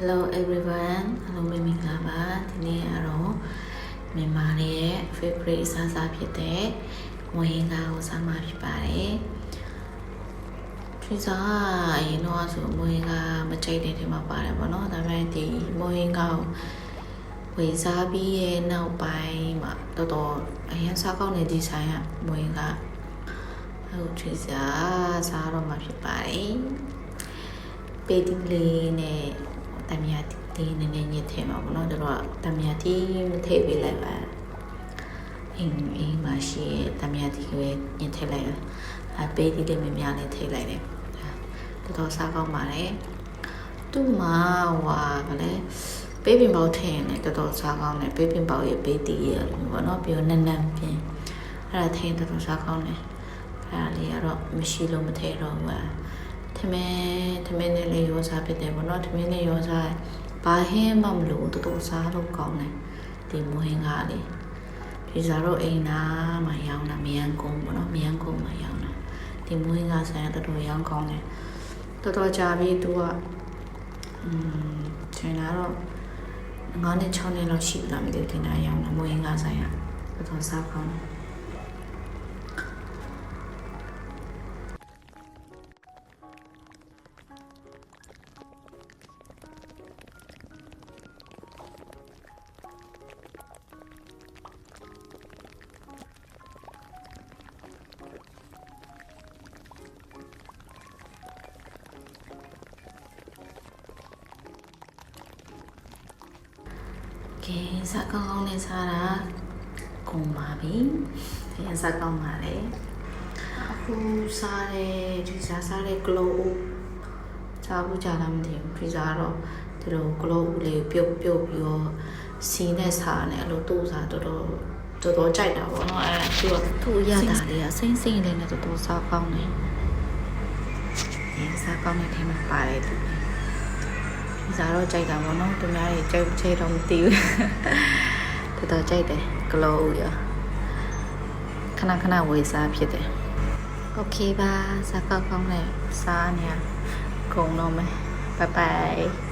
Hello everyone, hello မင်္ဂလာပါဒီနေ့ကတော့မြန်မာရဲ့ favorite အစားအစာဖြစ်တဲ့မွေးဟင်းကားကိုစားမှာဖြစ်ပါတယ်ဒီစားအရင်တော့ဆိုမွေးဟင်းကားမကြိုက်တဲ့ထဲမှာပါတယ်ပေါ့နော်ဒါပေမဲ့ဒီမွေးဟင်းကားကိုဝေစားပြီးရဲ့နောက်ပိုင်းမှာတော်တော်အရင်စားကောင်းတဲ့ဒီဆိုင်ကမွေးဟင်းကားဟုတ်ဒီစားတော့မှာဖြစ်ပါတယ်ပေတီလေးနဲ့တမယာတီနည်းနည်းညစ်ထဲမှာပေါ့နော်တို့ကတမယာတီမထည့်ပေးလိုက်ပါအင်းမရှိတမယာတီကိုညစ်ထည့်လိုက်အပေးတီလေးမများနဲ့ထည့်လိုက်တယ်တော်တော်စားကောင်းပါတယ်သူ့မှာဗလဲပေးပင်ပေါက်ထည့်နေတော်တော်စားကောင်းတယ်ပေးပင်ပေါက်ရဲ့ပေးတီရဲ့ပေါ့နော်ပြီးတော့နန်းနန်းပြင်းအဲ့ဒါထည့်တော်တော်စားကောင်းတယ်အဲ့ဒါလေးကတော့မရှိလို့မထည့်တော့ဘူးထမင်းနဲ့လေးရောစားဖြစ်တယ်ပေါ့နော်ထမင်းနဲ့ရောစားဘာဟင်းမှမလို့တော်တော်စားလို့ကောင်းတယ်ဒီမွေးဟင်းကားလေးဒီစားတော့အိမ်နာမှာရောင်းတာမြန်ကုန်းပေါ့နော်မြန်ကုန်းမှာရောင်းတာဒီမွေးဟင်းကားဆိုင်တော်တော်ရောင်းကောင်းတယ်တော်တော်ကြာပြီသူကချိန်လာတော့9နဲ့6နဲ့လောက်ရှိပြီလားမသိဘူးတင်တာရောင်းတာမွေးဟင်းကားဆိုင်ကတော်တော်စားကောင်းတယ်စားကောင်းနဲ့စားတာကုန်ပါပြီ။စားကောင်းပါလေ။အခုစားတဲ့ဒီစားတဲ့ glow စားဘူးကြလားမသိဘူး။ဒီစားတော့ဒီလို glow လေးပြုတ်ပြီးတော့စီနဲ့စားနေအဲ့လိုတူစားတော်တော်ကြိုက်တာပေါ့နော်။အဲ့သူ့ရတာလေးကစိမ့်လေးနဲ့တော်တော်စားကောင်းတယ်။စားကောင်းတဲ့ထဲမှာပါတယ်သူ။စားတော့ကြိုက်တာပေါ့နော်သူများတွေကြိုက်ချေတော့မသိဘူးတော်တော်ကြိုက်တယ်ဂလိုးရခဏဝေစားဖြစ်တယ်โอเคပါစားကောင်းနဲ့စားနေကုန်တော့မယ်ဘိုင်ဘိုင်